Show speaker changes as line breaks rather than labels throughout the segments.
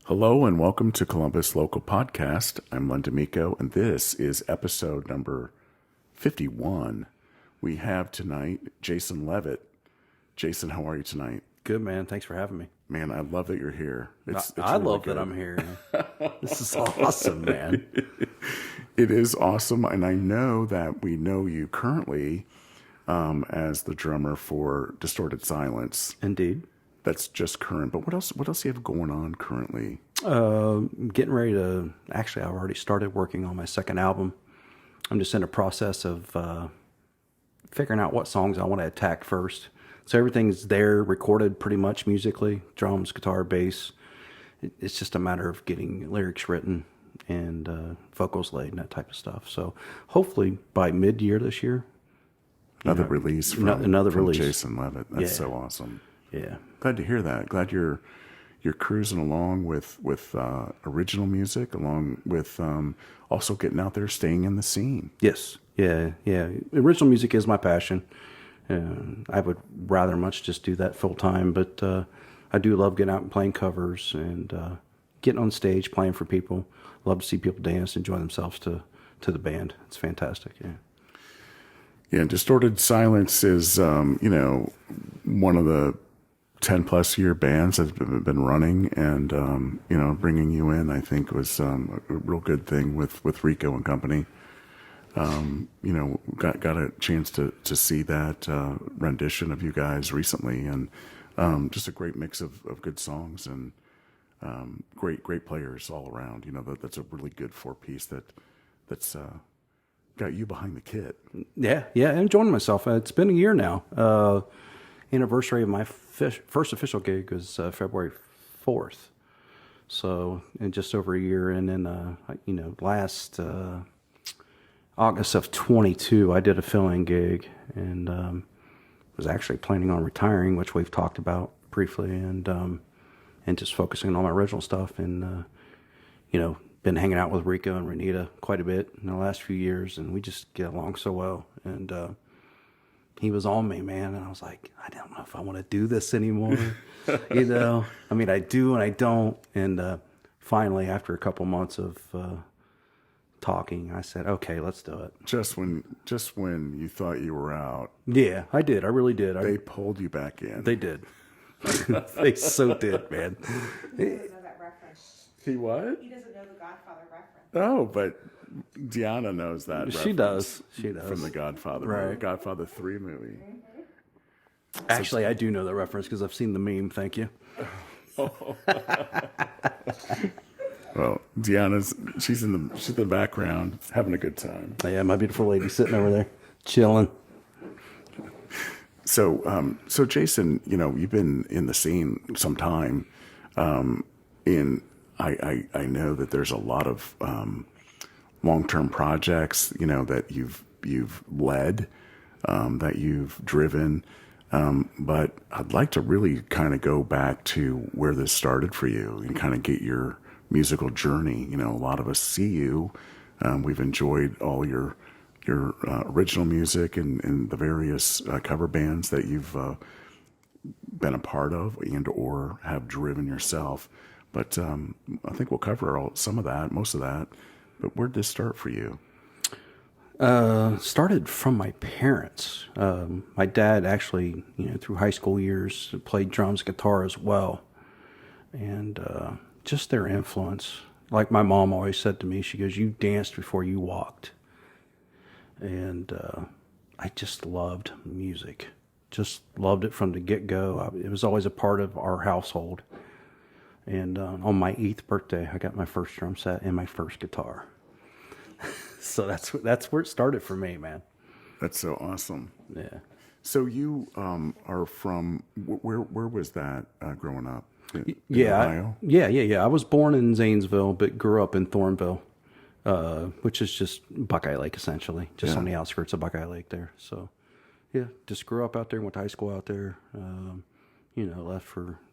Hello and welcome to Columbus Local Podcast. I'm Len D'Amico, and this is episode number 51. We have tonight Jason Leavitt. Jason, how are you tonight?
Good, man. Thanks for having me.
Man, I love that you're here.
I really love that I'm here. This is awesome, man.
It is awesome, and I know that we know you currently as the drummer for Distorted Silence.
Indeed.
That's just current, but what else do you have going on currently?
Getting ready to, actually, I've already started working on my second album. I'm just in a process of figuring out what songs I want to attack first. So everything's there, recorded pretty much musically, drums, guitar, bass. It's just a matter of getting lyrics written and vocals laid and that type of stuff. So hopefully by mid-year this year.
Another release from Jason Leavitt. That's so awesome.
Yeah.
Glad to hear that. Glad you're cruising along with original music, along with also getting out there, staying in the scene.
Yes. Yeah. Original music is my passion. I would rather much just do that full time, but I do love getting out and playing covers and getting on stage, playing for people. Love to see people dance, enjoy themselves to the band. It's fantastic. Yeah.
Yeah. Distorted Silence is one of the 10 plus year bands that's been running, and bringing you in, I think, was a real good thing with Rico and company. Got a chance to see that rendition of you guys recently, and just a great mix of good songs and great players all around. That's a really good 4-piece that's got you behind the kit.
Yeah, enjoying myself. It's been a year now. Anniversary of my first official gig was February 4th. So in just over a year. And then, last August of 22, I did a fill-in gig and was actually planning on retiring, which we've talked about briefly, and just focusing on my original stuff. And, been hanging out with Rico and Renita quite a bit in the last few years, and we just get along so well. And he was on me, man, and I was like, I don't know if I want to do this anymore. I mean, I do and I don't. And finally, after a couple months of talking, I said, okay, let's do it.
Just when you thought you were out.
Yeah, I did. I really did.
They pulled you back in.
They did. They so did, man.
He doesn't know that reference.
He what?
He doesn't know the Godfather reference.
Oh, but Deanna knows that.
She does.
From the Godfather movie, Godfather 3 movie.
Mm-hmm.
Actually, I do know that reference because I've seen the meme. Thank you.
Well, she's in the background having a good time.
Yeah, my beautiful lady sitting over there, chilling.
So Jason, you've been in the scene some time, and I know that there's a lot of long-term projects, that you've led, that you've driven, but I'd like to really kind of go back to where this started for you and kind of get your musical journey. A lot of us see you. We've enjoyed all your original music and the various cover bands that you've been a part of and or have driven yourself. But I think we'll cover some of that, most of that. But where did this start for you?
Started from my parents. My dad actually, through high school years, played drums, guitar as well. And just their influence. Like my mom always said to me, she goes, you danced before you walked. And I just loved music. Just loved it from the get-go. It was always a part of our household. And on my 8th birthday, I got my first drum set and my first guitar. So that's where it started for me, man.
That's so awesome.
Yeah.
So you are from where was that growing up? In
Ohio? Yeah. I was born in Zanesville, but grew up in Thornville, which is just Buckeye Lake, essentially, just on the outskirts of Buckeye Lake there. So, yeah, just grew up out there, went to high school out there.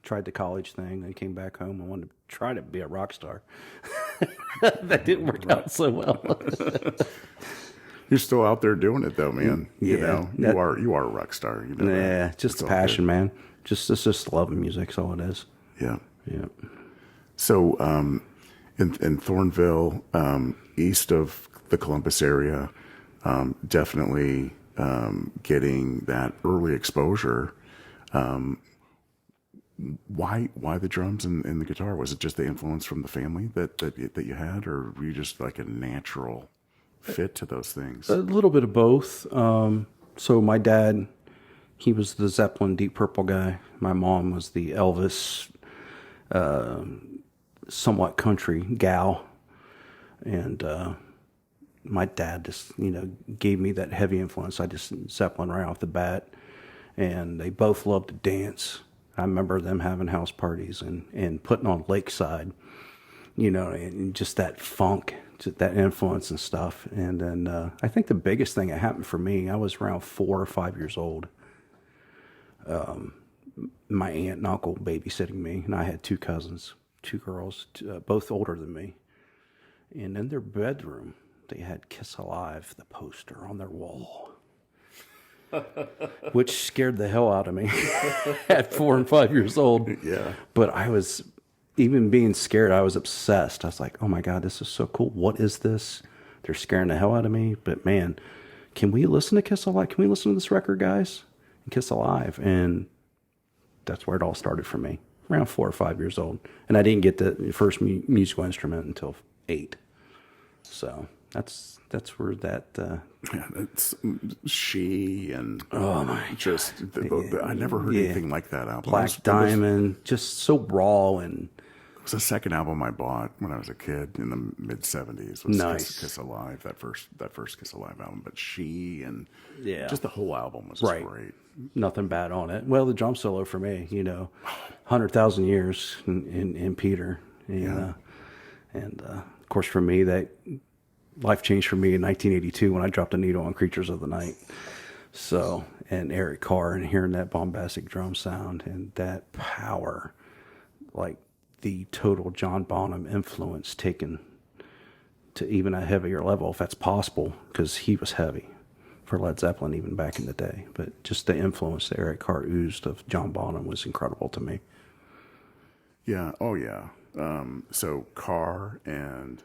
Tried the college thing, then came back home and wanted to try to be a rock star. That didn't work out so well.
You're still out there doing it though, man.
Yeah,
you are a rock star.
Just passion, man. It's just love of music. That's all it is.
Yeah.
Yeah.
So in Thornville, east of the Columbus area, definitely getting that early exposure. Why the drums and the guitar? Was it just the influence from the family that you had, or were you just like a natural fit to those things?
A little bit of both. So my dad, he was the Zeppelin Deep Purple guy. My mom was the Elvis, somewhat country gal. And my dad just, gave me that heavy influence. I just Zeppelin right off the bat. And they both loved to dance. I remember them having house parties and putting on Lakeside, and just that funk, just that influence and stuff. And then I think the biggest thing that happened for me, I was around 4 or 5 years old. My aunt and uncle babysitting me, and I had 2 cousins, 2 girls, both older than me. And in their bedroom, they had Kiss Alive, the poster, on their wall. Which scared the hell out of me at 4 and 5 years old.
Yeah.
But I was, even being scared, I was obsessed. I was like, oh my God, this is so cool. What is this? They're scaring the hell out of me. But man, can we listen to Kiss Alive? Can we listen to this record, guys? And Kiss Alive. And that's where it all started for me, around 4 or 5 years old. And I didn't get the first musical instrument until 8. So that's where that
Yeah, that's She and
oh my
just I never heard anything like that album.
Black Diamond, just so raw. And
It was the second album I bought when I was a kid in the mid '70s. Was
Nice.
Kiss Alive, that first Kiss Alive album. But She and
Yeah.
just the whole album was
Right.
great.
Nothing bad on it. Well, the drum solo for me, 100,000 Years in Peter. And of course, for me, that life changed for me in 1982 when I dropped a needle on Creatures of the Night. So, and Eric Carr, and hearing that bombastic drum sound and that power, like the total John Bonham influence taken to even a heavier level, if that's possible, because he was heavy for Led Zeppelin even back in the day. But just the influence that Eric Carr oozed of John Bonham was incredible to me.
Yeah. Oh yeah. So Carr and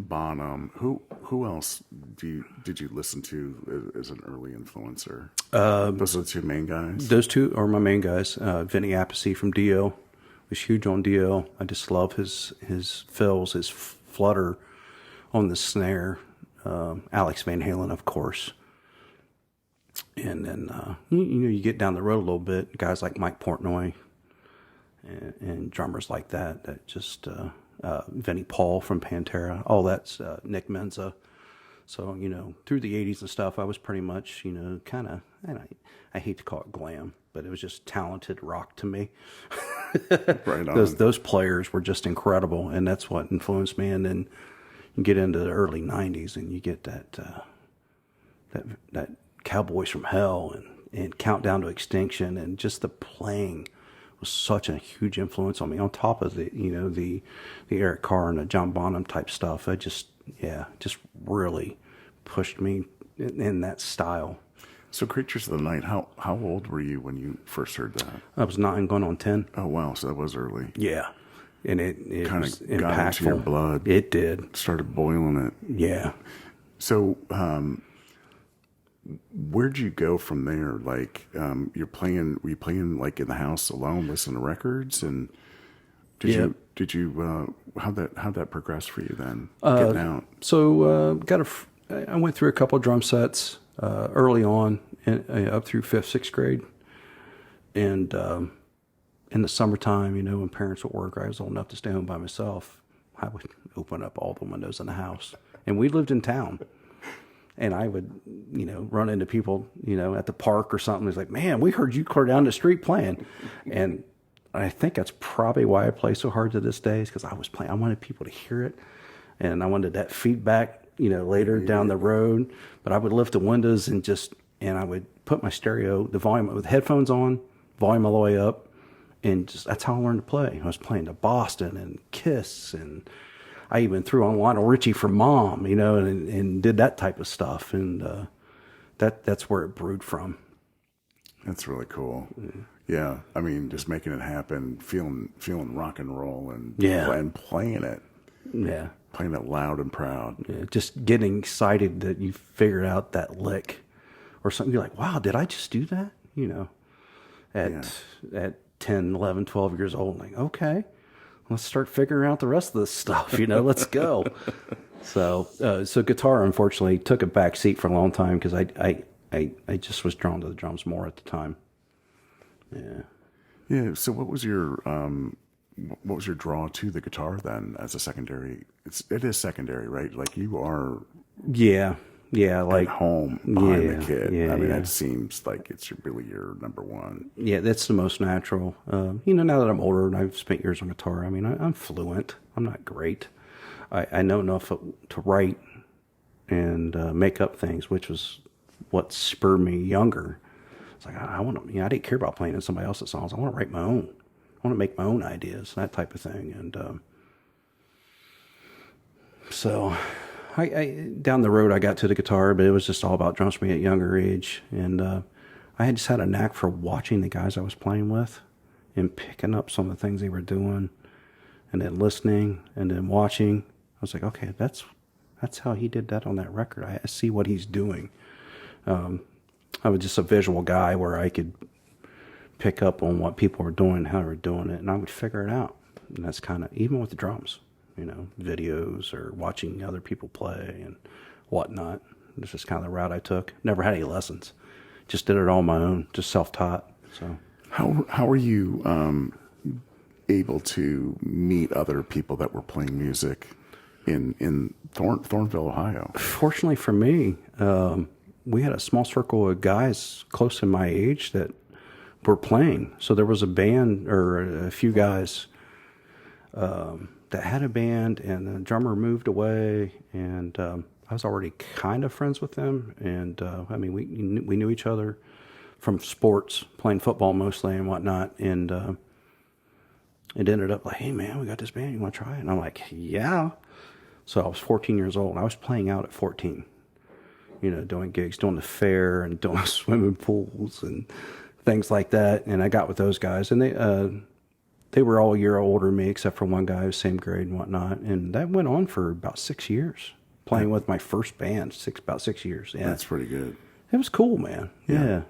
Bonham. Who else did you listen to as an early influencer? Those are the 2 main guys.
Those 2 are my main guys. Vinny Appice from Dio was huge on Dio. I just love his fills, his flutter on the snare. Alex Van Halen, of course. And then you get down the road a little bit, guys like Mike Portnoy and drummers like that just Vinnie Paul from Pantera. All that's Nick Menza. So, through the 80s and stuff, I was pretty much, kind of, I hate to call it glam, but it was just talented rock to me.
Right on.
Those players were just incredible, and that's what influenced me. And then you get into the early 90s, and you get that Cowboys from Hell and Countdown to Extinction, and just the playing was such a huge influence on me. On top of the Eric Carr and the John Bonham type stuff, I just really pushed me in that style.
So Creatures of the Night. How old were you when you first heard that?
I was 9 going on 10.
Oh wow, so that was early.
Yeah, and it
Kind
was
of got into your
impactful.
blood.
It did.
Started boiling it.
Yeah.
So where'd you go from there? Like were you playing like in the house alone, listening to records, and did you how'd that progress for you then? Getting out.
So I went through a couple of drum sets early on, up through 5th, 6th grade, and in the summertime, when parents would work, I was old enough to stay home by myself. I would open up all the windows in the house, and we lived in town. And I would, run into people, at the park or something. It's like, man, we heard you clear down the street playing. And I think that's probably why I play so hard to this day, is because I was playing. I wanted people to hear it. And I wanted that feedback, later down the road. But I would lift the windows and I would put my stereo, the volume with headphones on, volume all the way up. And that's how I learned to play. I was playing to Boston and Kiss, and I even threw on Lionel Richie for Mom, and did that type of stuff. And that's where it brewed from.
That's really cool. Yeah, I mean, just making it happen, feeling rock and roll, and
Yeah.
and playing it
Yeah.
loud and proud.
Yeah, just getting excited that you figured out that lick or something. You're like, wow, did I just do that? At 10, 11, 12 years old, like, okay, let's start figuring out the rest of this stuff, let's go. So guitar, unfortunately, took a back seat for a long time because I just was drawn to the drums more at the time. Yeah.
Yeah. So what was your draw to the guitar then as a secondary? It is secondary, right? Like you are
Yeah. Yeah. Like,
home behind
yeah,
the kid.
yeah,
I mean,
yeah.
that seems like it's really your number one.
yeah, that's the most natural. Now that I'm older and I've spent years on guitar, I mean, I'm fluent. I'm not great. I know enough to write and make up things, which was what spurred me younger. It's like, I want to, I didn't care about playing in somebody else's songs. I want to write my own. I want to make my own ideas, that type of thing. And so I down the road, I got to the guitar, but it was just all about drums for me at a younger age. And I had just had a knack for watching the guys I was playing with and picking up some of the things they were doing and then listening and then watching. I was like, okay, that's how he did that on that record. I see what he's doing. I was just a visual guy where I could pick up on what people were doing, how they were doing it, and I would figure it out. And that's kind of, even with the drums, videos or watching other people play and whatnot. This is kind of the route I took. Never had any lessons. Just did it all on my own, just self-taught. So
How are you able to meet other people that were playing music in Thornville, Ohio?
fortunately for me, we had a small circle of guys close to my age that were playing. So there was a band or a few guys that had a band, and the drummer moved away, and I was already kind of friends with them. And I mean, we knew each other from sports, playing football mostly and whatnot. And it ended up like, hey man, we got this band, you want to try it? And I'm like, yeah. So I was 14 years old. I was playing out at 14. Doing gigs, doing the fair and doing swimming pools and things like that. And I got with those guys, and they were all a year older than me, except for one guy who was same grade and whatnot. And that went on for about 6 years, playing with my first band, about 6 years. Yeah.
That's pretty good.
It was cool, man. Yeah.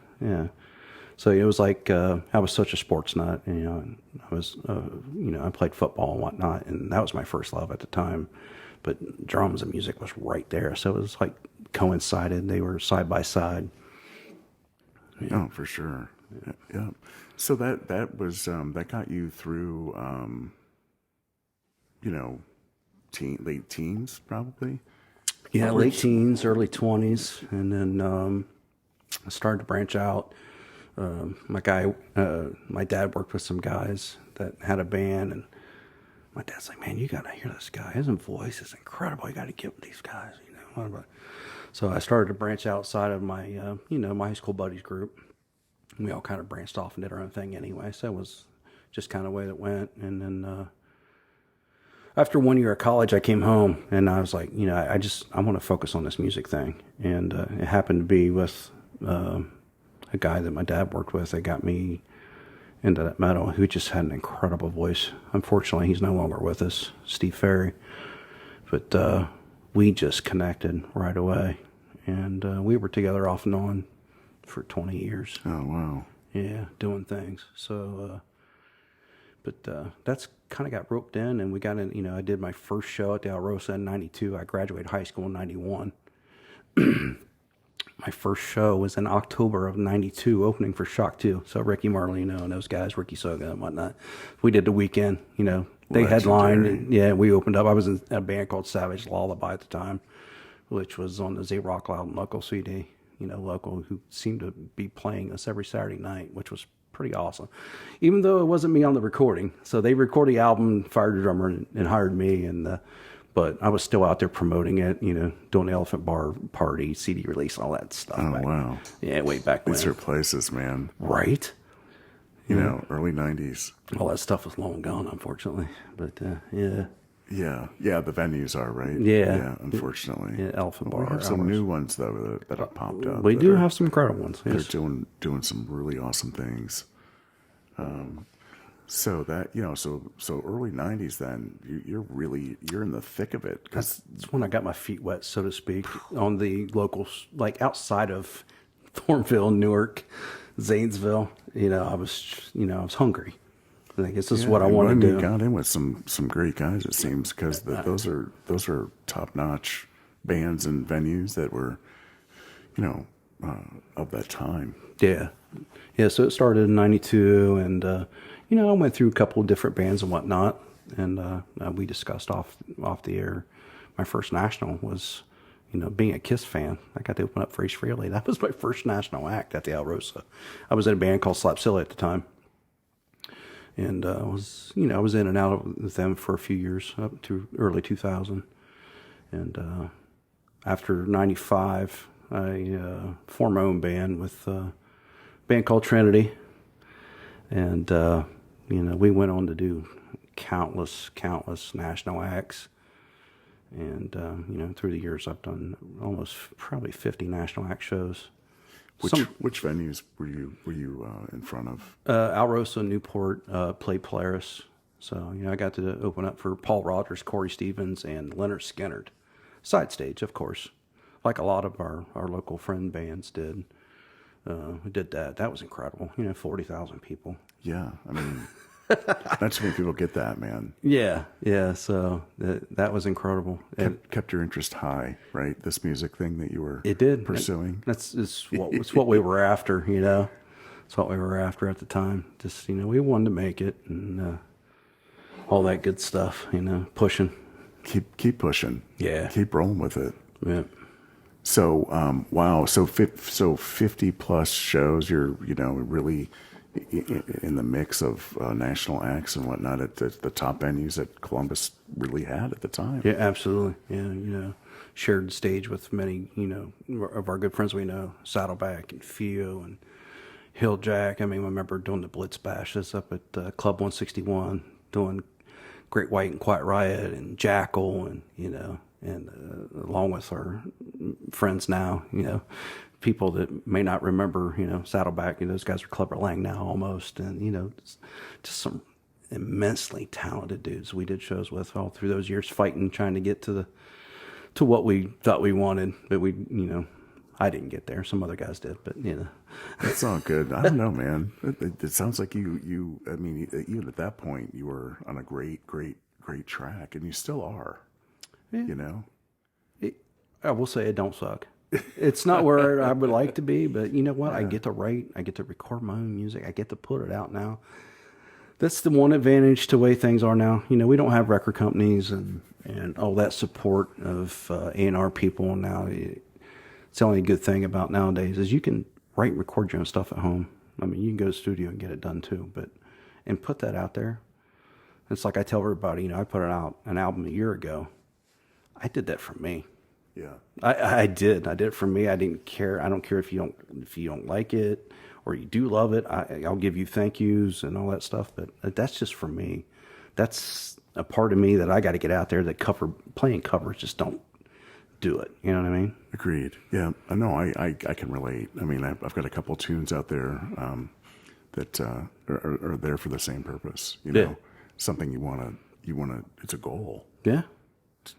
So it was like, I was such a sports nut, and, I was, I played football and whatnot, and that was my first love at the time. But drums and music was right there. So it was like coincided. They were side by side.
Yeah. Oh, for sure. Yeah. So that was that got you through late teens probably.
Yeah, late teens, early 20s, and then I started to branch out. My dad worked with some guys that had a band, and my dad's like, man, you got to hear this guy. His voice is incredible. You got to get with these guys, So I started to branch outside of my, my high school buddies group. We all kind of branched off and did our own thing anyway. So it was just kind of the way that went. And then after 1 year of college, I came home, and I was like, I want to focus on this music thing. And it happened to be with a guy that my dad worked with that got me into that metal, who just had an incredible voice. Unfortunately, he's no longer with us, Steve Ferry. But we just connected right away. And we were together off and on for 20 years.
Oh, wow.
Yeah, doing things. So, but that's kind of got roped in, and we got in, I did my first show at the Alrosa in 92. I graduated high school in 91. My first show was in October of 92, opening for Shock 2. So Ricky Marlino and those guys, Ricky Soga and whatnot. We did the weekend, they headlined. And, yeah, we opened up. I was in a band called Savage Lullaby at the time, which was on the Z-Rock Loud and Local CD, Local, who seemed to be playing us every Saturday night, which was pretty awesome. Even though it wasn't me on the recording. So they recorded the album, fired a drummer, and hired me, but I was still out there promoting it, doing the Elephant Bar party, CD release, all that stuff.
Oh, wow.
Yeah, way back when.
These are places, man.
Right?
Early 90s.
All that stuff was long gone, unfortunately. But, yeah.
Yeah. Yeah, the venues are, right?
Yeah.
Yeah, unfortunately.
Yeah, Elephant Bar.
We have some new ones, though, that have popped up.
We do have some incredible ones, yes.
They're doing some really awesome things. So that, so early '90s. Then you're in the thick of it.
That's when I got my feet wet, so to speak, on the locals, like outside of Thornville, Newark, Zanesville. I was hungry. I think this is what I want to do.
You got in with some great guys, it seems, because those are top notch bands and venues that were, of that time.
Yeah. So it started in '92, and I went through a couple of different bands and whatnot, and we discussed off the air. My first national was, being a Kiss fan. I got to open up for Ace Frehley. That was my first national act at the Alrosa. I was in a band called Slap Silly at the time, and I was in and out with them for a few years up to early 2000, and after '95, I formed my own band with a band called Trinity, and we went on to do countless national acts, and through the years I've done almost probably 50 national act shows.
Which venues were you in front of?
Alrosa, Newport, played Polaris. So I got to open up for Paul Rogers, Corey Stevens, and Leonard Skinnard. Side stage, of course, like a lot of our local friend bands did. We did that. That was incredible. 40,000 people.
Yeah, I mean, not too many people get that, man.
Yeah. So that was incredible.
Kept your interest high, right? This music thing that you were pursuing.
It's what we were after. It's what we were after at the time. Just we wanted to make it and all that good stuff. Pushing.
Keep pushing.
Yeah.
Keep rolling with it.
Yeah.
So wow. So 50 plus shows. You're really in the mix of national acts and whatnot at the top venues that Columbus really had at the time.
Yeah, absolutely. Yeah, shared stage with many, of our good friends we know, Saddleback and Fio and Hilljack. I mean, I remember doing the Blitz Bashes up at Club 161, doing Great White and Quiet Riot and Jackal, and along with our friends now, people that may not remember, Saddleback, those guys are Clubber Lang now almost, and just some immensely talented dudes we did shows with all through those years, fighting, trying to get to what we thought we wanted, but I didn't get there. Some other guys did, but
That's all good. I don't know, man. It sounds like you. I mean, even at that point, you were on a great track, and you still are.
Yeah. I will say it don't suck. It's not where I would like to be, but you know what? Yeah. I get to write. I get to record my own music. I get to put it out now. That's the one advantage to the way things are now. We don't have record companies and all that support of A&R people now. It's the only good thing about nowadays is you can write and record your own stuff at home. I mean, you can go to the studio and get it done too, and put that out there. It's like I tell everybody, I put out an album a year ago. I did that for me.
Yeah,
I did. I did it for me. I didn't care. I don't care if you don't like it or you do love it. I'll give you thank yous and all that stuff. But that's just for me. That's a part of me that I got to get out there. That playing covers just don't do it. You know what I mean?
Agreed. Yeah, I know. I can relate. I mean, I've got a couple tunes out there that are there for the same purpose. Something you want to. It's a goal.
Yeah.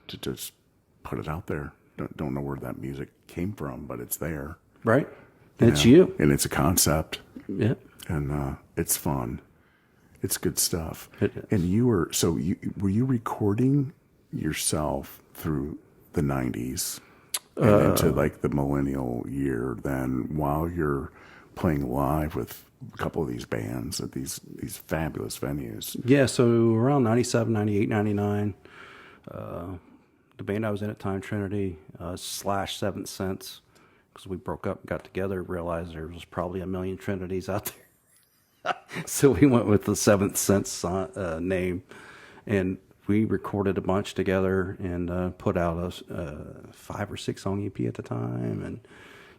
To just put it out there. Don't know where that music came from, but it's there.
Right. It's you.
And it's a concept.
Yeah.
And it's fun. It's good stuff.
It is.
And were you recording yourself through the 90s and into like the millennial year then while you're playing live with a couple of these bands at these fabulous venues?
Yeah, so around 97, 98, 99, the band I was in at the time, Trinity, / Seventh Sense, because we broke up and got together, realized there was probably a million Trinities out there. So we went with the Seventh Sense name, and we recorded a bunch together and put out a 5 or 6 song EP at the time. And,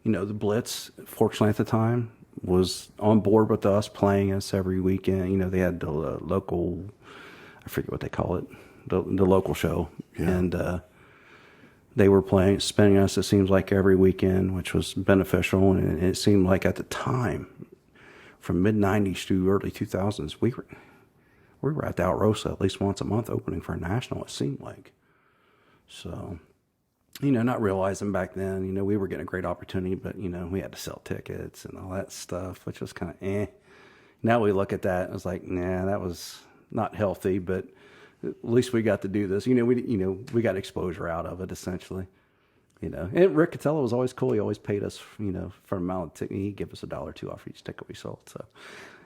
the Blitz, fortunately at the time, was on board with us, playing us every weekend. They had the local, I forget what they call it, the local show. Yeah. And they were spinning us, it seems like, every weekend, which was beneficial. And it seemed like at the time, from mid '90s to early 2000s, we were at the Alrosa at least once a month, opening for a national. It seemed like. So, not realizing back then, we were getting a great opportunity, but we had to sell tickets and all that stuff, which was kind of eh. Now we look at that and it's like, nah, that was not healthy, but at least we got to do this. We got exposure out of it essentially. And Rick Catello was always cool. He always paid us, for an amount of ticket. He'd give us $1 or $2 off each ticket we sold. So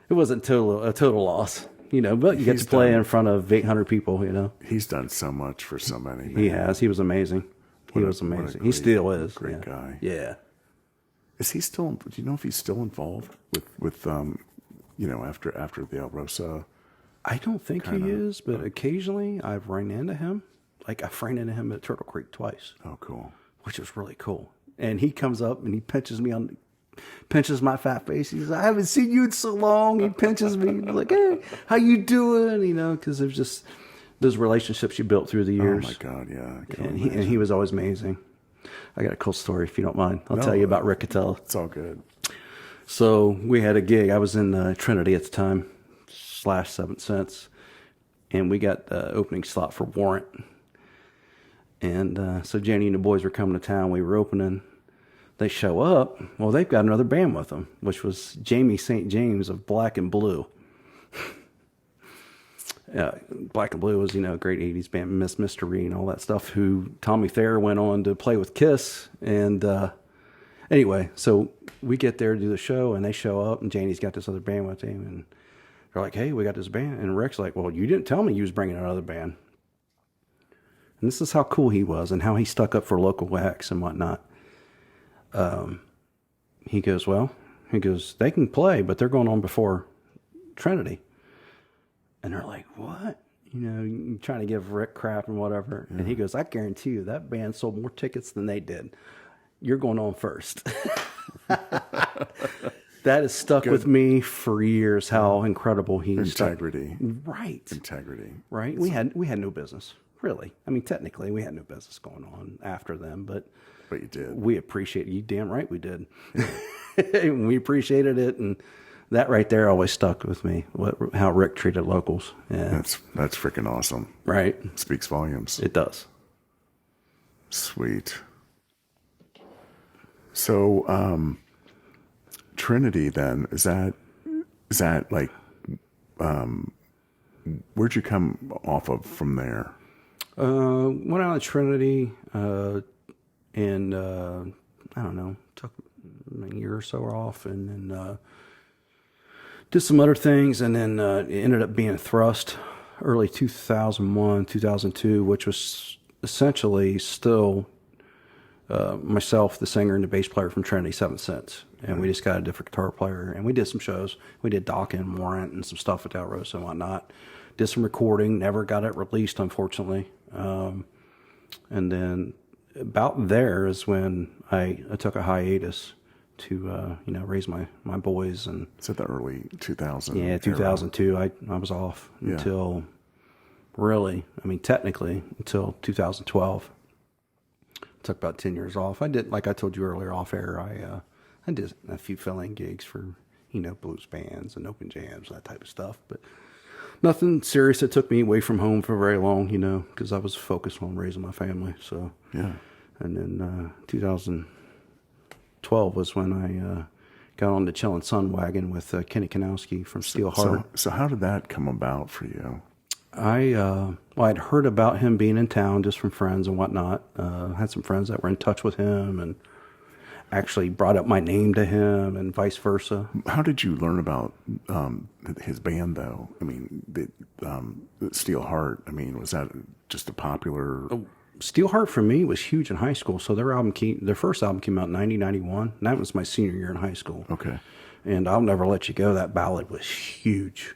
it wasn't a total loss, but you get to play in front of 800 people,
He's done so much for so many. Man.
He has. He was amazing. He
He
still is.
Great guy.
Yeah.
Is he still? Do you know if he's still involved with after the Alrosa?
I don't think he is, but occasionally I've run into him. Like I've ran into him at Turtle Creek twice.
Oh, cool.
Which was really cool. And he comes up and he pinches my fat face. He says, "I haven't seen you in so long." He pinches me. He's like, "Hey, how you doing?" Because there's just those relationships you built through the years.
Oh my God, yeah.
And he was always amazing. I got a cool story if you don't mind. I'll tell you about Rick Catello.
It's all good.
So we had a gig. I was in Trinity at the time, /7th Sense, and we got the opening slot for Warrant. And so Jenny and the boys were coming to town. We were opening. They show up. Well, they've got another band with them, which was Jamie St. James of Black and Blue. Black and Blue was, a great 80s band, Miss Mystery and all that stuff, who Tommy Thayer went on to play with Kiss. And anyway, so we get there to do the show, and they show up, and Janie's got this other band with him. And they're like, "Hey, we got this band." And Rick's like, "Well, you didn't tell me you was bringing another band." And this is how cool he was and how he stuck up for local acts and whatnot. He goes, they can play, but they're going on before Trinity. And they're like, "What?" Trying to give Rick crap and whatever. Yeah. And he goes, "I guarantee you that band sold more tickets than they did. You're going on first." That has stuck with me for years, how incredible he's
Integrity.
Right.
Integrity.
Right. We had no business. Really. I mean, technically, we had no business going on after them, but
you did.
We appreciate it. You damn right we did. We appreciated it, and that right there always stuck with me. How Rick treated locals. Yeah,
that's freaking awesome.
Right.
Speaks volumes.
It does.
Sweet. So, Trinity then is that like, where'd you come off of from there?
Went out of Trinity, and I don't know, took a year or so off, and then did some other things, and then it ended up being Thrust, early 2001, 2002, which was essentially still myself, the singer, and the bass player from Trinity 7th Sense, and we just got a different guitar player, and we did some shows. We did Dock and Warrant and some stuff at Alrosa and whatnot. Did some recording, never got it released, unfortunately. And then about there is when I took a hiatus to, raise my boys. And
is it the early 2000s?
Yeah, 2002. I was off until technically until 2012. Took about 10 years off. I did, like I told you earlier off air, I did a few fill-in gigs for, blues bands and open jams, that type of stuff, but nothing serious that took me away from home for very long, because I was focused on raising my family. So
yeah.
And then 2012 was when I got on the Chillin' Sun wagon with Kenny Kanowski from Steel Heart.
So how did that come about for you?
I'd heard about him being in town just from friends and whatnot. Had some friends that were in touch with him and actually brought up my name to him and vice versa.
How did you learn about his band, though? I mean, Steel Heart, was that just a popular...
Steel Heart for me was huge in high school. So their first album came out in 1991. And that was my senior year in high school.
Okay.
And I'll Never Let You Go, that ballad was huge.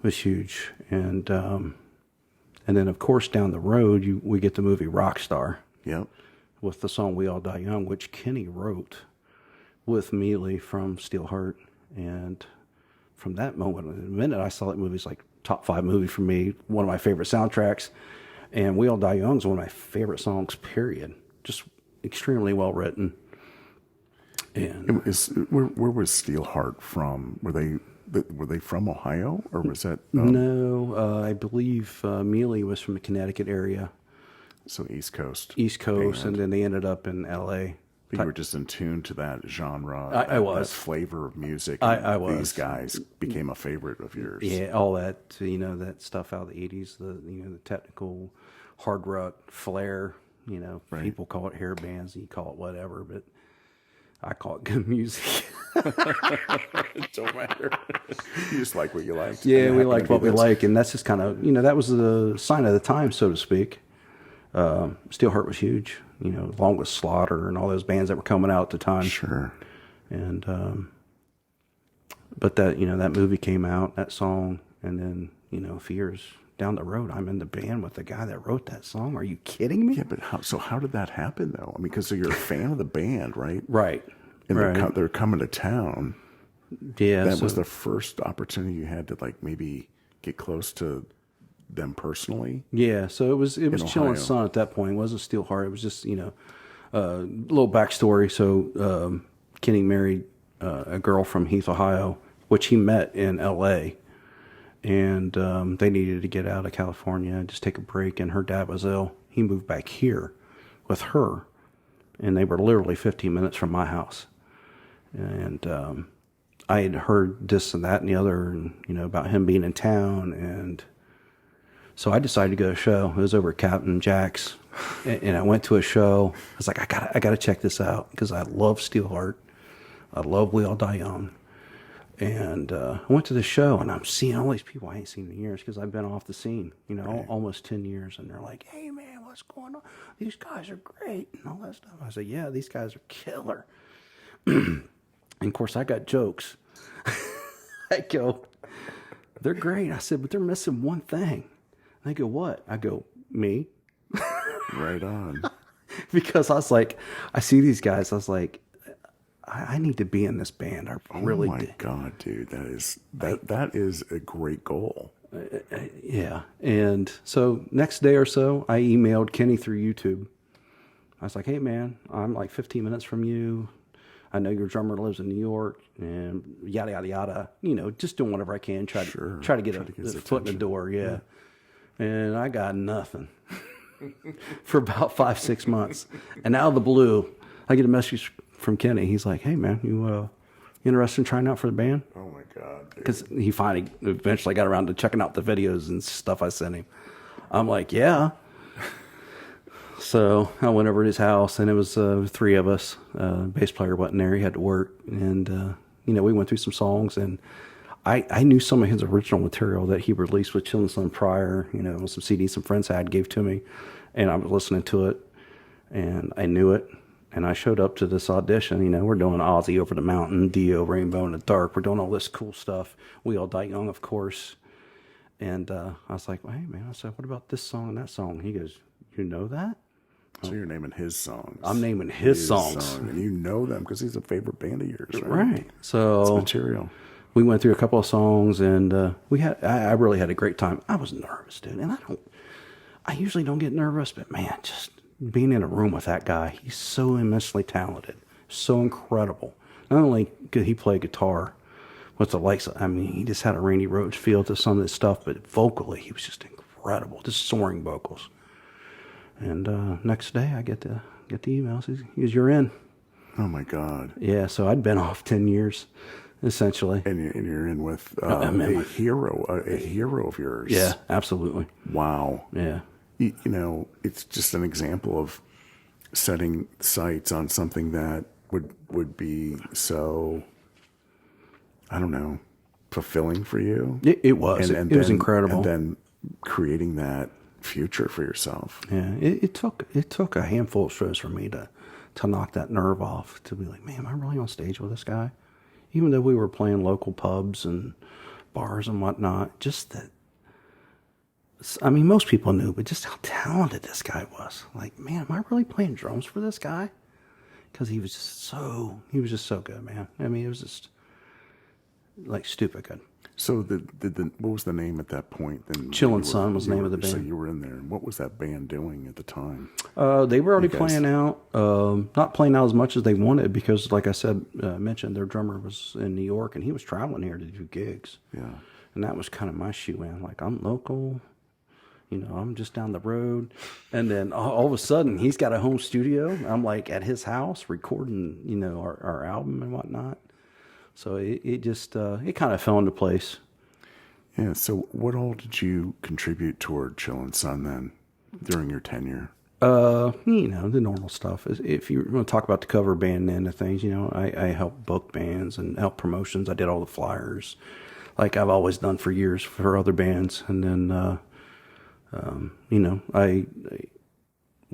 And then, of course, down the road, we get the movie Rockstar.
Yep.
With the song We All Die Young, which Kenny wrote with Mealy from Steel Heart. And from that moment, the minute I saw that movie, it's like top 5 movie for me, one of my favorite soundtracks. And We All Die Young is one of my favorite songs, period. Just extremely well written. And
Where was Steelheart from? Were they from Ohio, or was that
no, I believe Mealy was from the Connecticut area,
so East Coast?
East Coast,
band.
and then they ended up in L.A.
But you were just in tune to that genre.
I was.
That flavor of music.
I was.
These guys became a favorite of yours.
Yeah, all that that stuff out of the '80s, the technical hard rock flair.
Right.
People call it hair bands, and you call it whatever, but I call it good music.
It don't matter. You just like what you liked.
Yeah, we like what we like, and that's just kind of that was the sign of the time, so to speak. Steelheart was huge, along with Slaughter and all those bands that were coming out at the time.
Sure.
And but that that movie came out, that song, and then a few years down the road, I'm in the band with the guy that wrote that song. Are you kidding me?
Yeah, but how did that happen though? I mean, because you're a fan of the band, right?
Right.
And
right.
they're coming to town.
Yeah.
That was the first opportunity you had to maybe get close to them personally.
Yeah. So it was Chill and
Ohio.
Sun at that point. It wasn't Steelheart. It was just a little backstory. So Kenny married a girl from Heath, Ohio, which he met in L.A. And they needed to get out of California and just take a break. And her dad was ill. He moved back here with her, and they were literally 15 minutes from my house. And I had heard this and that and the other, and about him being in town, and so I decided to go to a show. It was over at Captain Jack's, and I went to a show. I was like, I gotta check this out because I love Steelheart, I love We All Die Young, and I went to the show, and I'm seeing all these people I ain't seen in years because I've been off the scene, almost 10 years, and they're like, "Hey man, what's going on? These guys are great," and all that stuff. I said, "Yeah, these guys are killer." And of course, I got jokes. I go, "They're great." I said, "But they're missing one thing." And they go, "What?" I go, "Me."
Right on.
Because I was like, I see these guys. I was like, I need to be in this band. I really
Oh my
do.
God, dude, that is a great goal.
Yeah. And so next day or so, I emailed Kenny through YouTube. I was like, "Hey man, I'm like 15 minutes from you. I know your drummer lives in New York," and yada yada yada. Just doing whatever I can, try to get
his
a foot in the door. Yeah. And I got nothing for about 5-6 months. And out of the blue, I get a message from Kenny. He's like, "Hey man, you interested in trying out for the band?"
Oh my God, dude.
Because he eventually got around to checking out the videos and stuff I sent him. I'm like, "Yeah." So I went over to his house, and it was 3 of us. Bass player wasn't there; he had to work, and we went through some songs, and I knew some of his original material that he released with Chill and Sun prior. Some CDs some friends had gave to me, and I was listening to it, and I knew it. And I showed up to this audition. We're doing Ozzy Over the Mountain, Dio, Rainbow in the Dark. We're doing all this cool stuff. We All Die Young, of course. And I was like, "Well, hey man," I said, "what about this song and that song?" He goes, "You know that?"
So you're naming his songs.
I'm naming his songs.
And you know them because he's a favorite band of yours, right?
Right. So
It's material.
we went through a couple of songs, and I really had a great time. I was nervous, dude, and I usually don't get nervous, but man, just being in a room with that guy, he's so immensely talented, so incredible. Not only could he play guitar with the likes of, he just had a Randy Rhoads feel to some of this stuff, but vocally, he was just incredible, just soaring vocals. And next day, I get the email. He goes, "You're in."
Oh my God.
Yeah, so I'd been off 10 years, essentially.
And you're in with
a
hero of yours.
Yeah, absolutely.
Wow.
Yeah.
It's just an example of setting sights on something that would be so, I don't know, fulfilling for you.
It was.
And
it was
then-
incredible.
And then creating that future for yourself.
Yeah, it took a handful of shows for me to knock that nerve off, to be like, "Man, am I really on stage with this guy?" Even though we were playing local pubs and bars and whatnot, just that. Most people knew, but just how talented this guy was. Like, man, am I really playing drums for this guy? Because he was just so good, man. It was just, like stupid good.
So what was the name at that point? Then
Chillin' Sun was the name of the band.
So you were in there. And what was that band doing at the time?
They were already
You guys-
playing out, not playing out as much as they wanted because, like I said, mentioned their drummer was in New York and he was traveling here to do gigs.
Yeah.
And that was kind of my shoe in. Like, I'm local, I'm just down the road. And then all of a sudden, he's got a home studio. I'm like at his house recording, our album and whatnot. So it just, it kind of fell into place.
Yeah. So what all did you contribute toward Chillin' Sun then during your tenure?
The normal stuff. If you want to talk about the cover band end of things, I help book bands and help promotions. I did all the flyers, like I've always done for years for other bands. And then,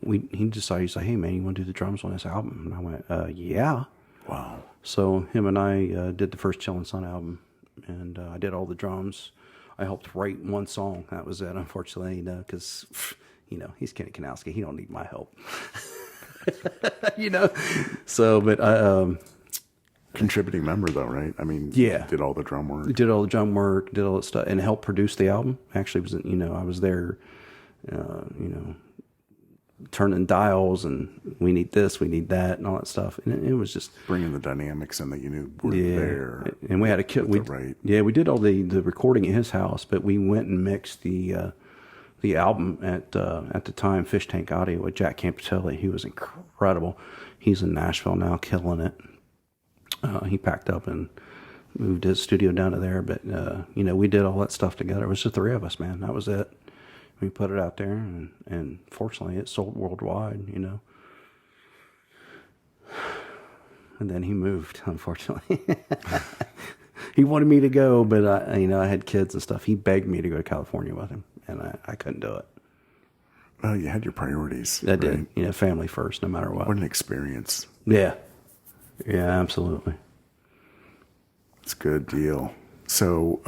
he decided, he's like, hey man, you want to do the drums on this album? And I went, yeah.
Wow.
So him and I did the first Chillin' Sun album, and I did all the drums. I helped write one song. That was it, unfortunately, because, he's Kenny Kanowski. He don't need my help. So, but I...
Contributing member though, right? I mean,
yeah,
did all the drum work.
Did all the drum work, did all that stuff, and helped produce the album. Actually, I was there, turning dials, and we need this, we need that, and all that stuff. And it was just
bringing the dynamics in that you knew were there.
And we had a kit. We did all the recording at his house, but we went and mixed the album at the time, Fish Tank Audio with Jack Campitelli. He was incredible. He's in Nashville now, killing it. He packed up and moved his studio down to there, but we did all that stuff together. It was just the three of us, man. That was it. We put it out there, and fortunately, it sold worldwide. And then he moved. Unfortunately, he wanted me to go, but I had kids and stuff. He begged me to go to California with him, and I couldn't do it.
Well, you had your priorities.
I did. Family first, no matter what.
What an experience.
Yeah. Yeah, absolutely.
It's a good deal. So,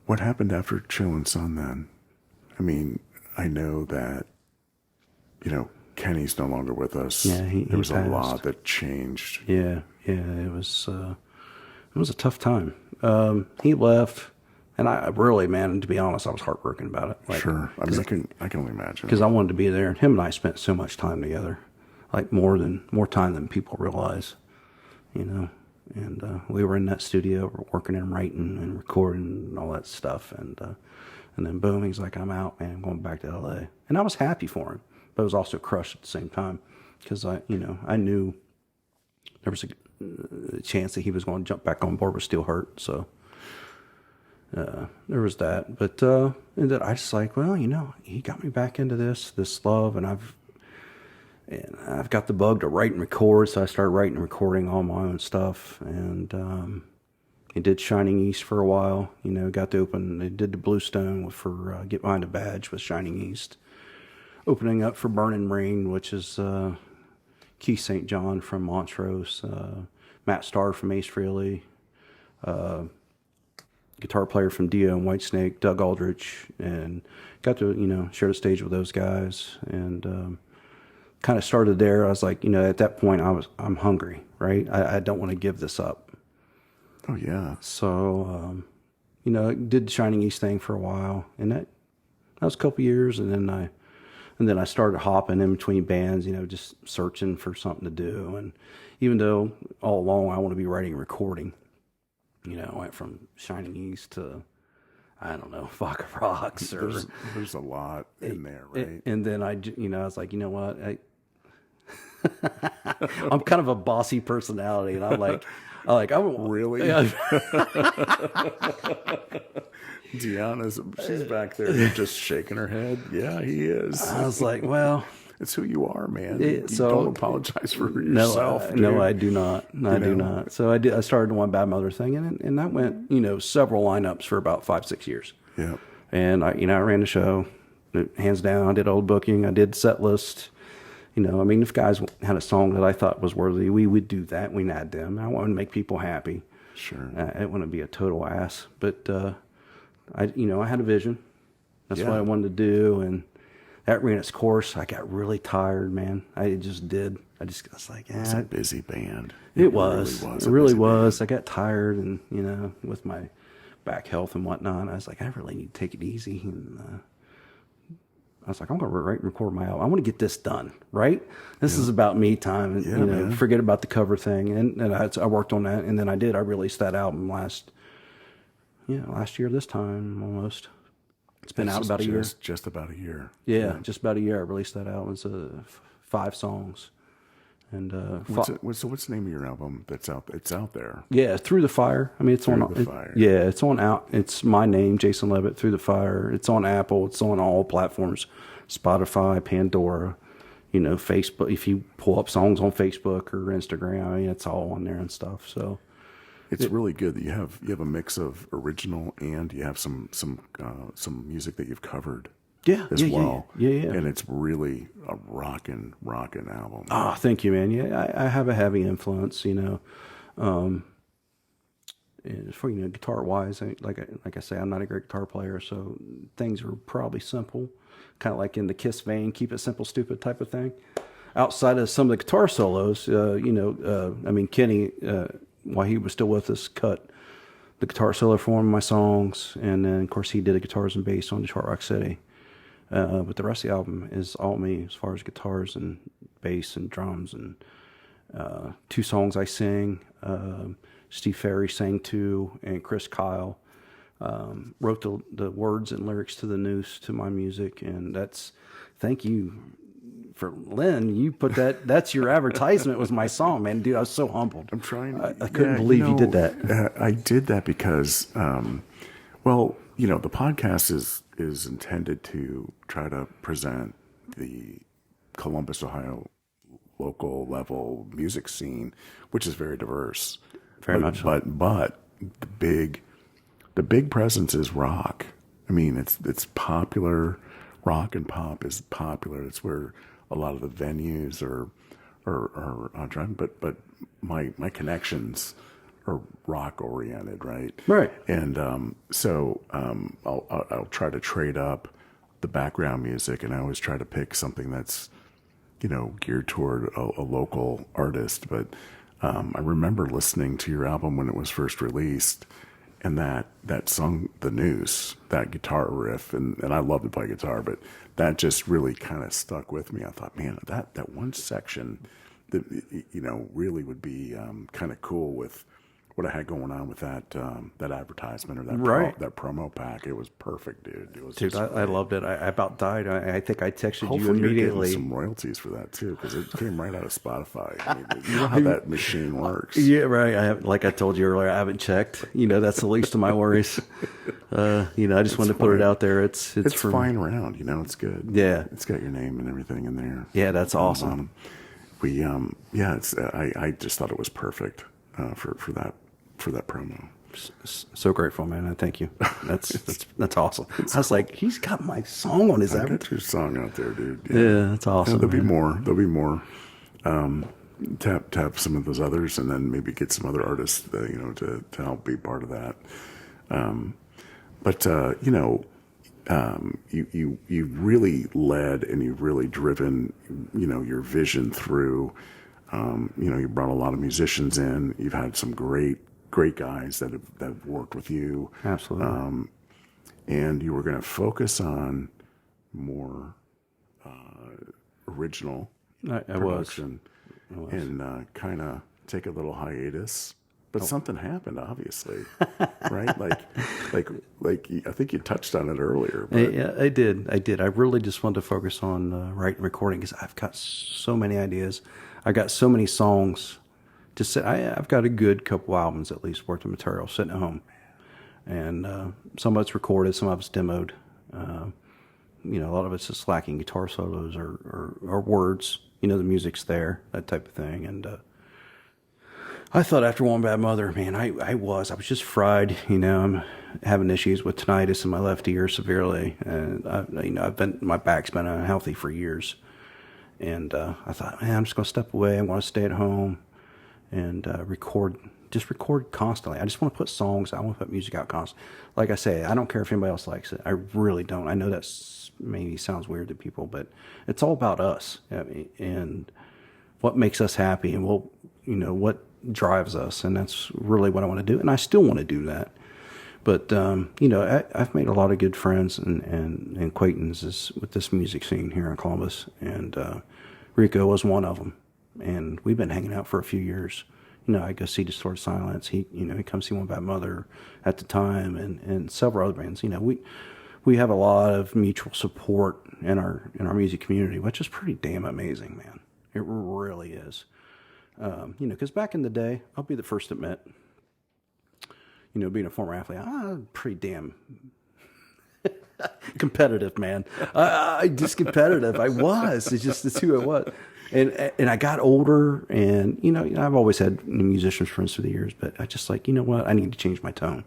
what happened after Chillin' Sun then? I mean, I know that, Kenny's no longer with us.
Yeah,
there was
passed.
A lot that changed.
Yeah, it was a tough time. He left, and I really, man, to be honest, I was heartbroken about it.
Sure. I mean, I can only imagine.
Because I wanted to be there. Him and I spent so much time together. Like more time than people realize, and we were in that studio working and writing and recording and all that stuff, and then boom, he's like, I'm out, man, I'm going back to LA, and I was happy for him, but I was also crushed at the same time because I knew there was a chance that he was going to jump back on board with Steel Hurt, so there was that, but and then I just like, well, he got me back into this love, and I've got the bug to write and record, so I started writing and recording all my own stuff. And I did Shining East for a while. Got to open. They did the Bluestone for Get Behind a Badge with Shining East, opening up for Burning Rain, which is Keith St. John from Montrose, Matt Starr from Ace Frehley, guitar player from Dio and Whitesnake, Doug Aldrich, and got to share the stage with those guys and. Kind of started there. I was like, at that point, I'm hungry, right? I don't want to give this up.
Oh yeah.
So, did the Shining East thing for a while, and that was a couple years, and then I started hopping in between bands, just searching for something to do. And even though all along I want to be writing and recording, I went from Shining East to, I don't know, Vodka Rocks or
there's a lot in there, right?
And then I was like, you know what? I'm kind of a bossy personality, and I'm like,
really?
Yeah.
Deanna's, she's back there just shaking her head. Yeah, he is.
I was like, well,
it's who you are, man. You don't apologize for yourself.
No, I do not. I do not. So I started the One Bad Mother thing, and that went, several lineups for about 5-6 years.
Yeah.
And I ran the show, hands down. I did old booking. I did set list. If guys had a song that I thought was worthy, we would do that. We'd add them. I wanted to make people happy.
Sure.
I didn't want to be a total ass, but I had a vision. That's what I wanted to do, and that ran its course. I got really tired, man. I just did. I was like,
It's a busy band.
it was.
Really was.
It really was. I got tired, and with my back health and whatnot, I was like, I really need to take it easy. And I was like, I'm going to write and record my album. I want to get this done, right? This is about me time, and
man.
forget about the cover thing. And I worked on that, and then I did. I released that album last year this time almost. It's been out about a year.
Just about a year.
Yeah, just about a year. I released that album. It's 5 songs. And
what's the name of your album that's out? It's out there.
Yeah, Through the Fire. I mean, it's
Through the Fire.
Yeah, it's on out. It's my name, Jason Leavitt, Through the Fire. It's on Apple. It's on all platforms, Spotify, Pandora, Facebook. If you pull up songs on Facebook or Instagram, I mean, it's all on there and stuff. So
it's really good that you have a mix of original and you have some music that you've covered. As well.
Yeah.
And it's really a rockin' album.
Oh, thank you, man. Yeah, I have a heavy influence, and for guitar wise, like I say, I'm not a great guitar player, so things are probably simple, kind of like in the Kiss vein, keep it simple, stupid type of thing. Outside of some of the guitar solos, I mean, Kenny, while he was still with us, cut the guitar solo for one of my songs, and then of course he did the guitars and bass on Detroit Rock City. But the rest of the album is all me as far as guitars and bass and drums, and 2 songs I sing. Steve Ferry sang 2, and Chris Kyle wrote the words and lyrics to the Noose to my music, and thank you for Lynn. You put that's your advertisement was my song, man. Dude, I was so humbled.
I'm trying.
I couldn't believe you did that.
I did that because, the podcast is intended to try to present the Columbus, Ohio local level music scene, which is very diverse.
Very much so.
But the big presence is rock. I mean, it's popular. Rock and pop is popular. It's where a lot of the venues are driving. But my connections are rock oriented, right?
Right.
And so I'll try to trade up the background music, and I always try to pick something that's geared toward a local artist. But I remember listening to your album when it was first released, and that song, The Noose, that guitar riff, and I love to play guitar, but that just really kind of stuck with me. I thought, man, that one section that really would be kind of cool with what I had going on with that advertisement or that promo pack. It was perfect, dude. It was
Dude, I loved it. I about died. I think I texted
Hopefully
you immediately.
You're getting some royalties for that too, because it came right out of Spotify. I mean, you know how that machine works.
Yeah, right. Like I told you earlier, I haven't checked. That's the least of my worries. I just wanted to put it out there. It's
flying around. It's good.
Yeah,
it's got your name and everything in there.
Yeah, that's awesome.
I just thought it was perfect for that promo.
So grateful, man. I thank you. That's awesome. I was like, he's got my song on his
I
album.
got your song out there, dude.
Yeah, that's awesome.
There'll be more. Tap some of those others, and then maybe get some other artists, to help be part of that. You've really led and you've really driven, your vision through. You brought a lot of musicians in. You've had some great guys that have worked with you.
Absolutely.
And you were going to focus on more original production.
I was.
And kind of take a little hiatus. But something happened, obviously, right? Like I think you touched on it earlier. But
Yeah, I did. I really just wanted to focus on writing, recording, because I've got so many ideas. I got so many songs. I've got a good couple albums at least worth of material sitting at home, and some of it's recorded, some of it's demoed. A lot of it's just lacking guitar solos or words. The music's there, that type of thing, and. I thought after One Bad Mother, man, I was just fried. I'm having issues with tinnitus in my left ear severely, and my back's been unhealthy for years. And I thought, man, I'm just going to step away. I want to stay at home and record just record constantly. I just want to put songs. I want to put music out constantly. Like I say, I don't care if anybody else likes it. I really don't. I know that's maybe sounds weird to people, but it's all about us. I mean, and what makes us happy, and what drives us, and that's really what I want to do. And I still want to do that. But I've made a lot of good friends and acquaintances with this music scene here in Columbus, and Rico was one of them. And we've been hanging out for a few years. I go see Distorted Silence. He comes see One Bad Mother at the time, and several other bands. We have a lot of mutual support in our music community, which is pretty damn amazing, man. It really is. Because back in the day, I'll be the first to admit, being a former athlete, I'm pretty damn competitive, man. I just competitive. I was. It's who I was. And I got older, and I've always had musicians friends through the years, but I just like, what? I need to change my tone.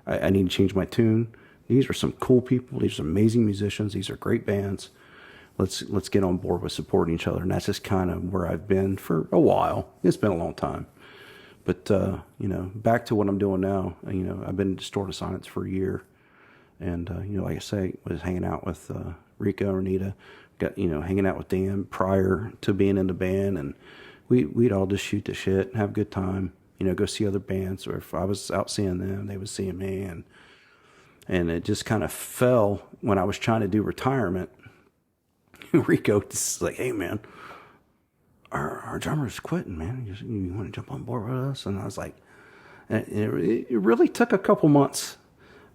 I need to change my tune. These are some cool people. These are amazing musicians. These are great bands. Let's get on board with supporting each other. And that's just kind of where I've been for a while. It's been a long time. But, back to what I'm doing now, I've been in Distorted Silence for a year. And, like I say, was hanging out with Rico and Renita. Got, hanging out with Dan prior to being in the band. And we'd all just shoot the shit and have a good time. Go see other bands. Or if I was out seeing them, they would see me. And it just kind of fell when I was trying to do retirement. Rico just like, hey, man, our drummer's quitting, man. You want to jump on board with us? And I was like, and it really took a couple months.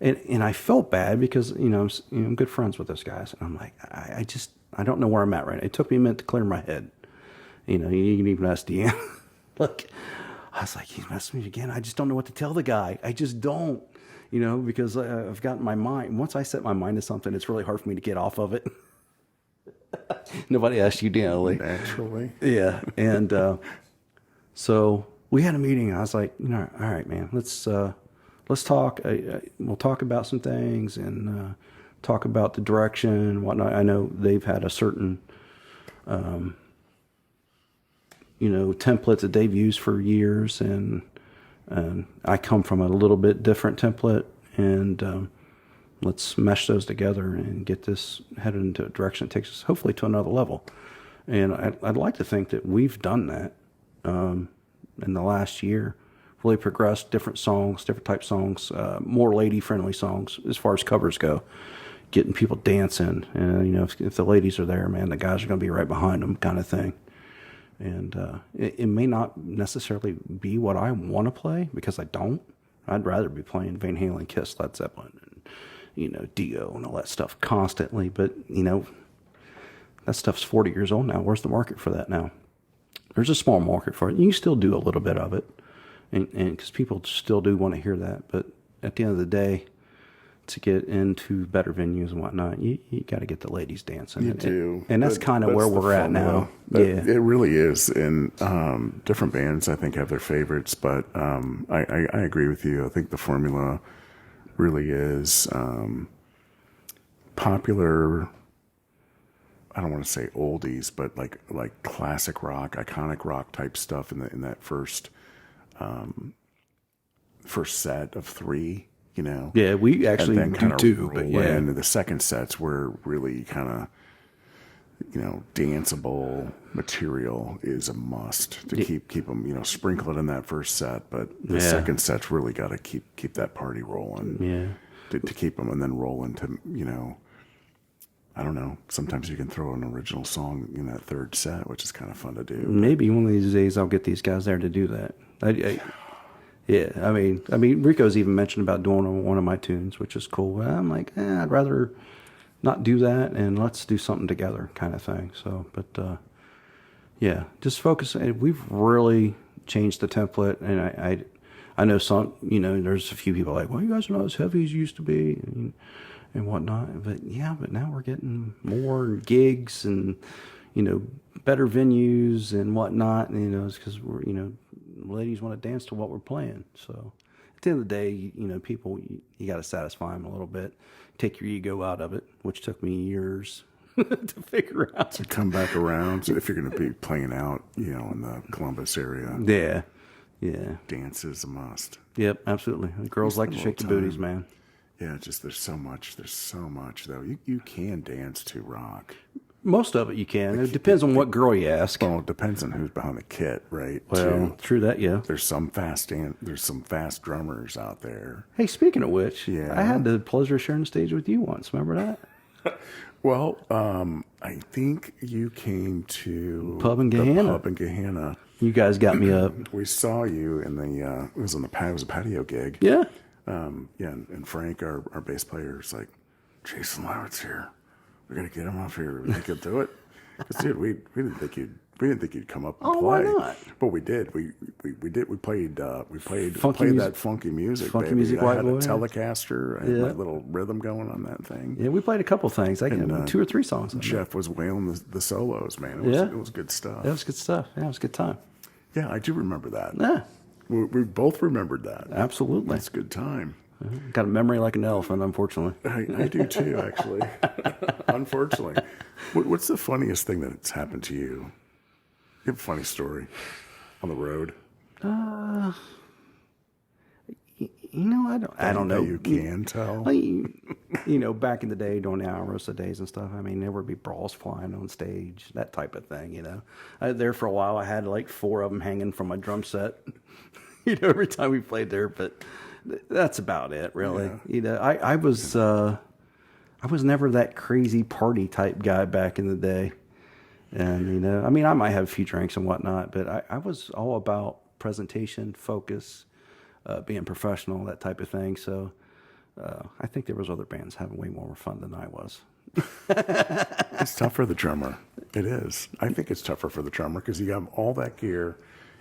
And I felt bad because, I'm good friends with those guys. And I'm like, I don't know where I'm at right now. It took me a minute to clear my head. You can even ask Deanne. Look, I was like, he's messing with me again. I just don't know what to tell the guy. I just don't, because I've got my mind. Once I set my mind to something, it's really hard for me to get off of it. Nobody asked you, Dan.
Naturally.
Yeah. And so we had a meeting, and I was like, all right, man, let's talk. We'll talk about some things and talk about the direction and whatnot. I know they've had a certain, template that they've used for years, and I come from a little bit different template, and let's mesh those together and get this headed into a direction that takes us hopefully to another level. And I'd like to think that we've done that in the last year. Really progressed, different songs, different type songs, more lady-friendly songs as far as covers go. Getting people dancing, and if the ladies are there, man, the guys are going to be right behind them, kind of thing. And it may not necessarily be what I want to play, because I don't. I'd rather be playing Van Halen, Kiss, Led Zeppelin, and Dio and all that stuff constantly. But that stuff's 40 years old now. Where's the market for that now? There's a small market for it. You can still do a little bit of it, and because people still do want to hear that. But at the end of the day, to get into better venues and whatnot, you got to get the ladies dancing.
You do.
And that's kind of where we're at now. Yeah.
It really is. And different bands, I think, have their favorites. But I agree with you. I think the formula really is popular. I don't want to say oldies, but like classic rock, iconic rock type stuff in that first set of three.
Yeah, we actually do too. But yeah,
and the second sets were really kind of, danceable material is a must to keep them, sprinkle it in that first set. But the second set's really got to keep that party rolling.
Yeah,
to keep them and then roll into, I don't know. Sometimes you can throw an original song in that third set, which is kind of fun to do.
Maybe one of these days I'll get these guys there to do that. Yeah, I mean, Rico's even mentioned about doing one of my tunes, which is cool. I'm like, I'd rather not do that, and let's do something together, kind of thing. So, but yeah, just focus. We've really changed the template, and I know some, there's a few people like, well, you guys are not as heavy as you used to be, and whatnot. But now we're getting more gigs and better venues and whatnot. It's because we're ladies want to dance to what we're playing. So at the end of the day, people, you got to satisfy them a little bit, take your ego out of it, which took me years to figure out.
To come back around. So if you're going to be playing out, in the Columbus area.
Yeah. Yeah.
Dance is a must.
Yep, absolutely. Girls like to
spend a
shake the
little
booties,
time.
man.
Yeah, just there's so much. There's so much though. You can dance to rock.
Most of it you can. It depends on what girl you ask.
Well, it depends on who's behind the kit, right?
Well,
too.
true that, yeah.
There's some fast drummers out there.
Hey, speaking of which,
Yeah.
I had the pleasure of sharing the stage with you once. Remember that?
Well, I think you came to
Pub in
the
Gahanna.
pub in Gahanna.
You guys got me up.
We saw you in the it was a patio gig.
Yeah.
Yeah, and Frank, our bass player, is like, Jason Leavitt's here. We gotta get him off here. We think he'll do it. 'Cause, dude, we didn't think you'd come up and
Oh,
play.
why not?
But we did. We did. We played
Funky music.
that funky music.
Funky
baby.
music,
I
white
had
boy.
a Telecaster and
Yeah.
my little rhythm going on that thing.
Yeah, we played a couple things. I got 2 or 3 songs.
Jeff was wailing the solos, man.
Yeah.
It was good stuff.
That was good stuff. Yeah, it was a good time.
Yeah, I do remember that.
Yeah,
We both remembered that.
absolutely.
It's a good time.
Got a memory like an elephant, unfortunately.
I do too, actually. Unfortunately. What's the funniest thing that's happened to you? You have a funny story on the road?
I don't know.
That you can tell.
Back in the day during the Alrosa days and stuff, I mean, there would be brawls flying on stage, that type of thing, There for a while, I had like 4 of them hanging from my drum set, every time we played there, but that's about it, really.
Yeah.
I was never that crazy party type guy back in the day. And, I mean, I might have a few drinks and whatnot, but I was all about presentation, focus, being professional, that type of thing. So I think there was other bands having way more fun than I was.
It's tough for the drummer. It is. I think it's tougher for the drummer because you have all that gear.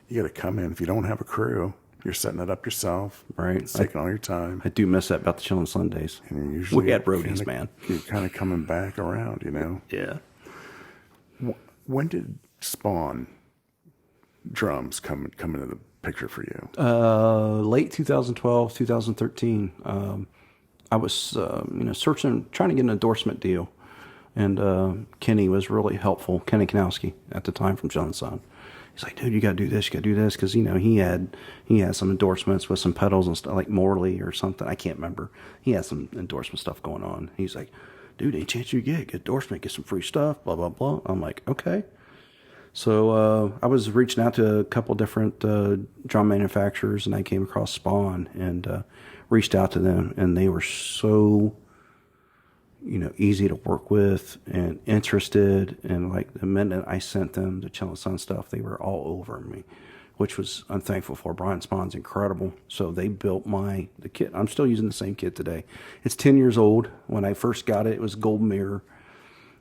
You got to come in. If you don't have a crew, you're setting it up yourself.
Right.
It's taking all your time.
I do miss that about the Chillin' Sundays.
And you're usually
We had roadies, man.
You're kind of coming back around,
Yeah.
When did Spawn drums come into the picture for you?
Late 2012, 2013. I was, searching, trying to get an endorsement deal. And Kenny was really helpful. Kenny Kanowski at the time from John Son. He's like, dude, you got to do this. You got to do this. Because, he had some endorsements with some pedals and stuff, like Morley or something. I can't remember. He had some endorsement stuff going on. He's like, dude, any chance you get endorsement, get some free stuff, blah, blah, blah. I'm like, okay. So I was reaching out to a couple different drum manufacturers, and I came across Spawn and reached out to them, and they were so, easy to work with and interested. And like the minute I sent them the Chillin' Sun stuff, they were all over me, which I'm thankful for. Brian Spawn's incredible. So they built the kit. I'm still using the same kit today. It's 10 years old. When I first got it, it was gold mirror.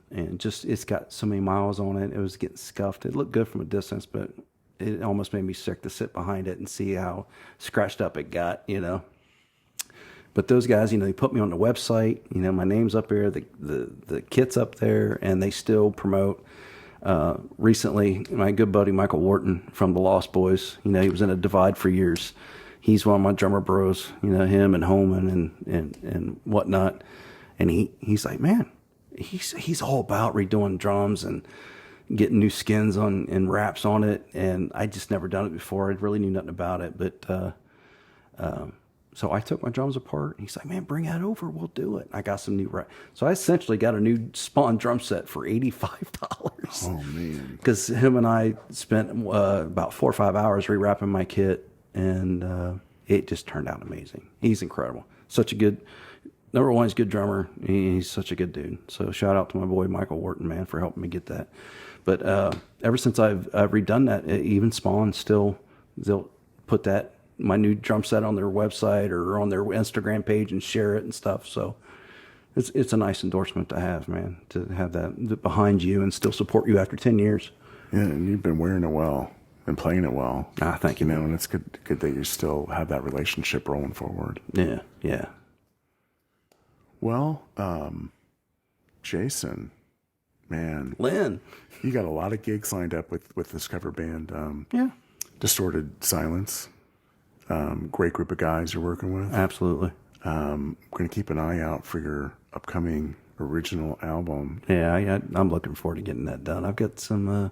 And it's got so many miles on it. It was getting scuffed. It looked good from a distance, but it almost made me sick to sit behind it and see how scratched up it got, But those guys, they put me on the website. My name's up there, the kit's up there, and they still promote. Recently, my good buddy Michael Wharton from the Lost Boys, he was in a Divide for years. He's one of my drummer bros, him and Holman and whatnot. And he's like, man, he's all about redoing drums and getting new skins on and wraps on it. And I just never done it before. I really knew nothing about it, but so I took my drums apart. And he's like, man, bring that over. We'll do it. I got some new So I essentially got a new Spawn drum set for $85.
Oh, man.
Because him and I spent about 4 or 5 hours rewrapping my kit, and it just turned out amazing. He's incredible. Such a good, number one, he's a good drummer. He's such a good dude. So shout out to my boy Michael Wharton, man, for helping me get that. But ever since I've redone that, even Spawn they'll put my new drum set on their website or on their Instagram page and share it and stuff. So it's a nice endorsement to have, man, to have that behind you and still support you after 10 years.
Yeah, and you've been wearing it well and playing it well.
Thank you.
And it's good that you still have that relationship rolling forward.
Yeah.
Well, Jason, man,
Lynn.
you got a lot of gigs lined up with this cover band.
Yeah.
Distorted Silence. Great group of guys you're working with.
Absolutely.
I'm going to keep an eye out for your upcoming original album.
Yeah, I'm looking forward to getting that done. I've got some,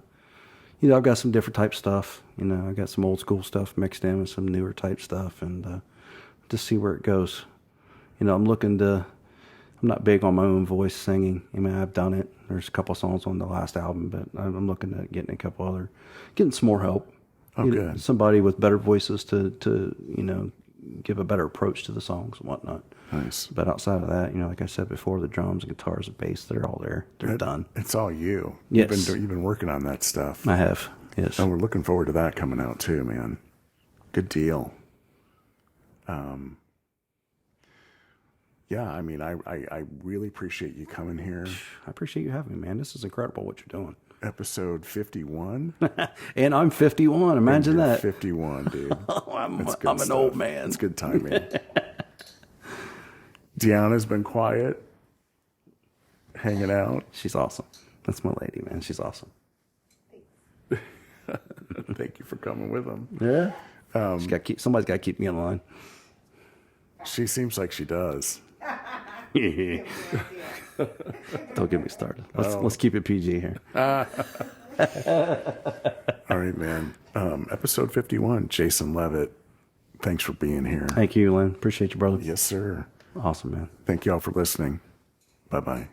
I've got some different type stuff. I got some old school stuff mixed in with some newer type stuff, and just see where it goes. I'm looking to. I'm not big on my own voice singing. I mean, I've done it. There's a couple songs on the last album, but I'm looking at getting some more help.
Oh, good.
Somebody with better voices to give a better approach to the songs and whatnot.
Nice.
But outside of that, like I said before, the drums, and guitars, and bass, they're all there. They're done.
It's all you.
Yes.
You've been working on that stuff.
I have. Yes.
And we're looking forward to that coming out too, man. Good deal. Yeah, I mean, I really appreciate you coming here.
I appreciate you having me, man. This is incredible what you're doing.
Episode 51.
And I'm 51. Imagine
You're
that.
51, dude.
I'm
That's good
an
stuff.
old man.
It's good timing. Deanna's been quiet, hanging out.
She's awesome. That's my lady, man. She's awesome.
Thank you for coming with them.
Yeah. Somebody's got to keep me in line.
She seems like she does.
Don't get me started. Let's keep it PG here.
All right, man. Episode 51, Jason Leavitt. Thanks for being here.
Thank you, Lynn. Appreciate you, brother.
Yes, sir.
Awesome, man.
Thank you all for listening. Bye-bye.